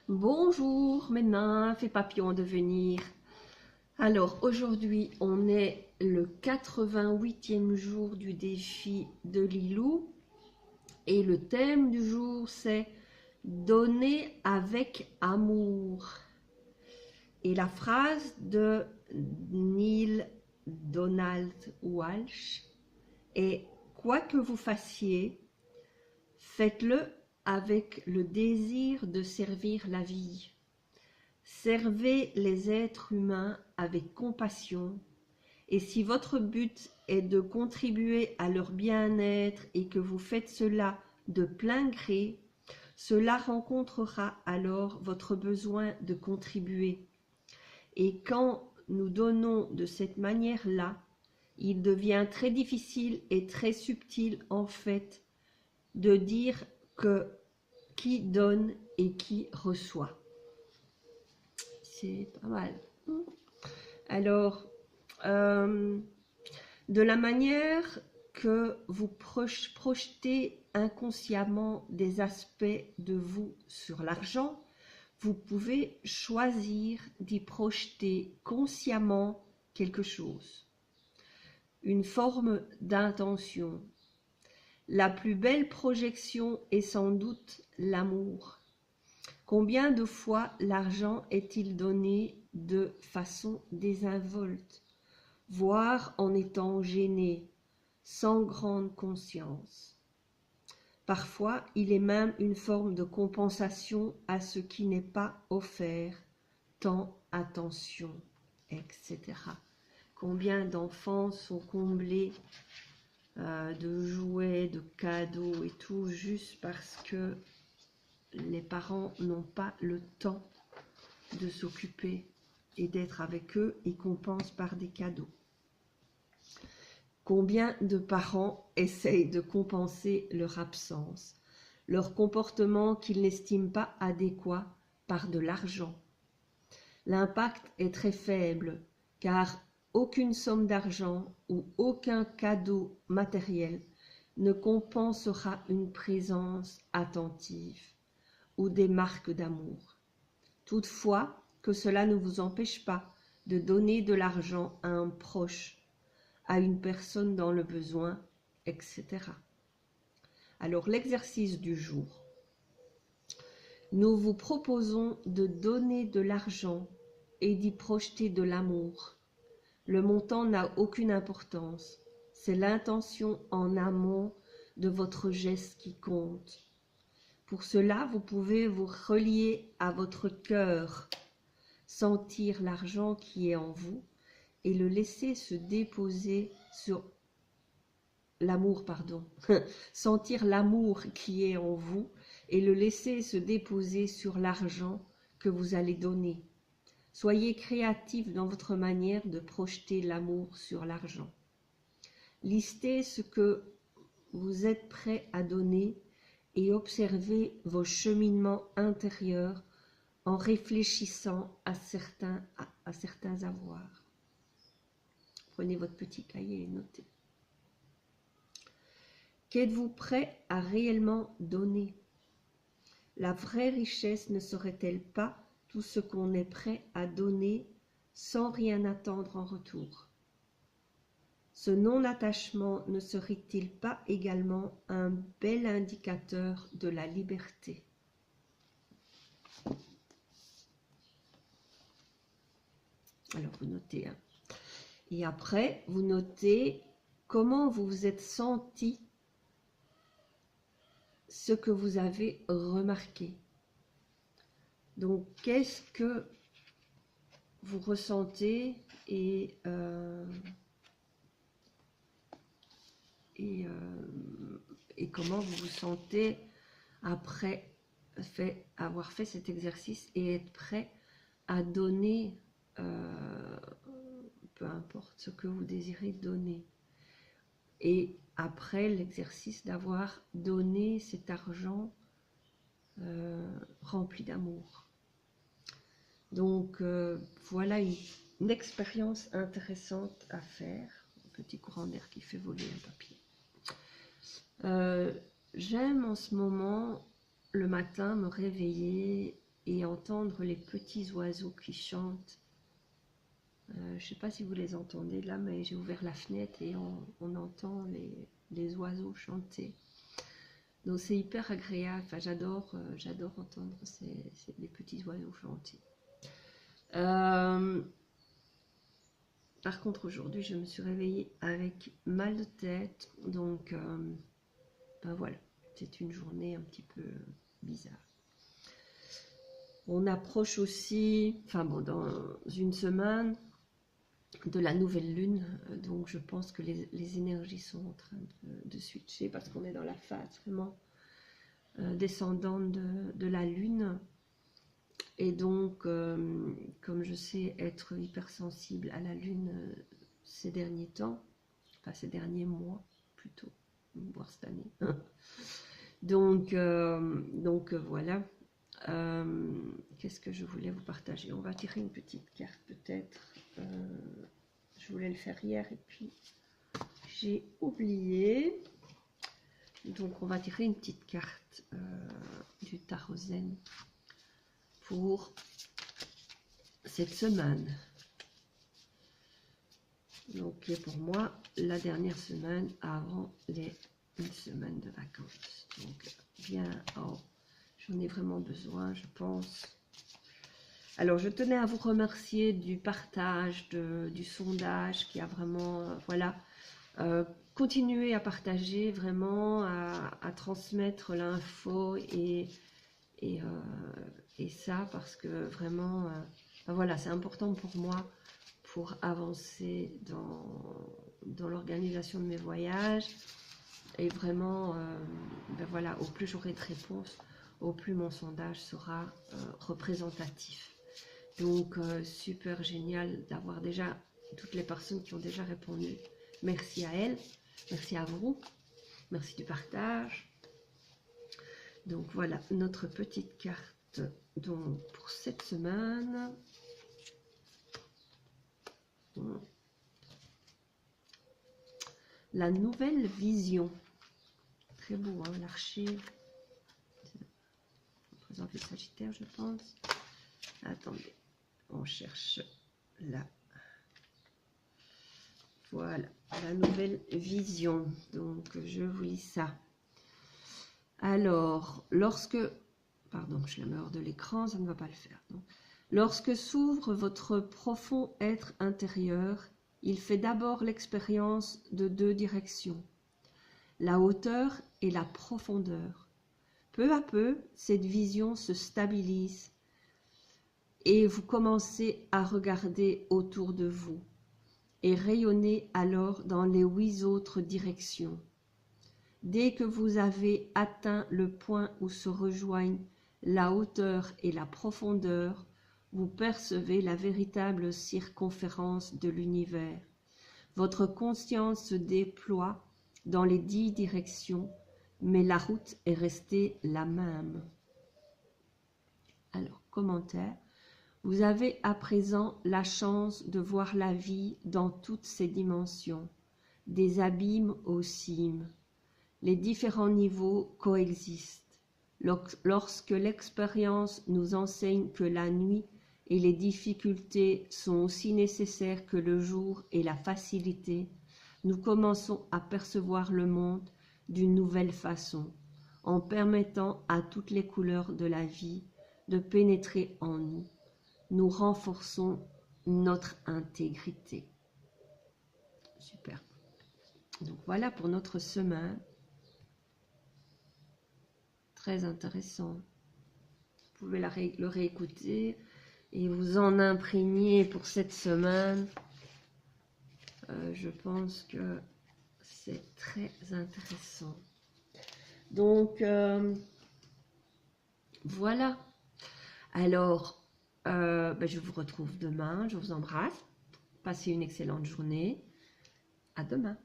Bonjour mes nymphes et papillons de venir. Alors aujourd'hui on est le 88e jour du défi de Lilou et le thème du jour c'est donner avec amour. Et la phrase de Neil Donald Walsh est: quoi que vous fassiez, faites-le avec le désir de servir la vie. Servez les êtres humains avec compassion, et si votre but est de contribuer à leur bien-être et que vous faites cela de plein gré, cela rencontrera alors votre besoin de contribuer. Et quand nous donnons de cette manière-là, il devient très difficile et très subtil en fait de dire que qui donne et qui reçoit. C'est pas mal. Alors, de la manière que vous projetez inconsciemment des aspects de vous sur l'argent, vous pouvez choisir d'y projeter consciemment quelque chose, une forme d'intention. La plus belle projection est sans doute l'amour. Combien de fois l'argent est-il donné de façon désinvolte, voire en étant gêné, sans grande conscience? Parfois, il est même une forme de compensation à ce qui n'est pas offert, temps, attention, etc. Combien d'enfants sont comblés de jouets, de cadeaux et tout, juste parce que les parents n'ont pas le temps de s'occuper et d'être avec eux et compensent par des cadeaux. Combien de parents essayent de compenser leur absence, leur comportement qu'ils n'estiment pas adéquat par de l'argent? L'impact est très faible car aucune somme d'argent ou aucun cadeau matériel ne compensera une présence attentive ou des marques d'amour. Toutefois, que cela ne vous empêche pas de donner de l'argent à un proche, à une personne dans le besoin, etc. Alors, l'exercice du jour. Nous vous proposons de donner de l'argent et d'y projeter de l'amour. Le montant n'a aucune importance. C'est l'intention en amont de votre geste qui compte. Pour cela, vous pouvez vous relier à votre cœur, sentir l'argent qui est en vous et le laisser se déposer sur l'amour, sentir l'amour qui est en vous et le laisser se déposer sur l'argent que vous allez donner. Soyez créatif dans votre manière de projeter l'amour sur l'argent. Listez ce que vous êtes prêt à donner et observez vos cheminements intérieurs en réfléchissant à certains avoirs. Prenez votre petit cahier et notez. Qu'êtes-vous prêt à réellement donner? La vraie richesse ne serait-elle pas tout ce qu'on est prêt à donner sans rien attendre en retour? Ce non-attachement ne serait-il pas également un bel indicateur de la liberté? Alors vous notez, hein. Et après vous notez comment vous vous êtes senti, ce que vous avez remarqué. Donc qu'est-ce que vous ressentez et comment vous vous sentez après avoir fait cet exercice et être prêt à donner, peu importe ce que vous désirez donner. Et après l'exercice d'avoir donné cet argent rempli d'amour. Donc voilà une expérience intéressante à faire. Un petit courant d'air qui fait voler un papier. J'aime en ce moment le matin me réveiller et entendre les petits oiseaux qui chantent. Je ne sais pas si vous les entendez là, mais j'ai ouvert la fenêtre et on entend les oiseaux chanter. Donc c'est hyper agréable, enfin, j'adore entendre les petits oiseaux chanter. Par contre aujourd'hui je me suis réveillée avec mal de tête, donc ben voilà, c'est une journée un petit peu bizarre. On approche aussi, enfin bon, dans une semaine, de la nouvelle lune, donc je pense que les énergies sont en train de switcher parce qu'on est dans la phase vraiment descendante de la lune. Et donc, comme je sais être hypersensible à la lune ces derniers temps, enfin ces derniers mois plutôt, voire cette année. donc voilà. Qu'est-ce que je voulais vous partager? On va tirer une petite carte peut-être. Je voulais le faire hier et puis j'ai oublié. Donc on va tirer une petite carte du tarot zen pour cette semaine. Donc qui est pour moi la dernière semaine avant une semaine de vacances. Donc bien, j'en ai vraiment besoin, je pense. Alors je tenais à vous remercier du partage, du sondage qui a vraiment, voilà, continuez à partager vraiment, à transmettre l'info et ça parce que vraiment, ben voilà, c'est important pour moi pour avancer dans l'organisation de mes voyages. Et vraiment, ben voilà, au plus j'aurai de réponses, au plus mon sondage sera représentatif. Donc, super génial d'avoir déjà toutes les personnes qui ont déjà répondu. Merci à elles, merci à vous, merci du partage. Donc, voilà notre petite carte donc, pour cette semaine. La nouvelle vision. Très beau, hein, l'archive. Représente le Sagittaire, je pense. Attendez, on cherche là. Voilà, la nouvelle vision. Donc, je vous lis ça. Alors, pardon, je la mets hors de l'écran, ça ne va pas le faire. Donc, lorsque s'ouvre votre profond être intérieur, il fait d'abord l'expérience de deux directions, la hauteur et la profondeur. Peu à peu, cette vision se stabilise et vous commencez à regarder autour de vous et rayonner alors dans les 8 autres directions. Dès que vous avez atteint le point où se rejoignent la hauteur et la profondeur, vous percevez la véritable circonférence de l'univers. Votre conscience se déploie dans les 10 directions, mais la route est restée la même. Alors, commentaire. Vous avez à présent la chance de voir la vie dans toutes ses dimensions, des abîmes aux cimes. Les différents niveaux coexistent. Lorsque l'expérience nous enseigne que la nuit et les difficultés sont aussi nécessaires que le jour et la facilité, nous commençons à percevoir le monde d'une nouvelle façon, en permettant à toutes les couleurs de la vie de pénétrer en nous. Nous renforçons notre intégrité. Super. Donc voilà pour notre semaine. Très intéressant. Vous pouvez le réécouter et vous en imprégner pour cette semaine. Je pense que c'est très intéressant. Donc, voilà. Alors, je vous retrouve demain. Je vous embrasse. Passez une excellente journée. À demain.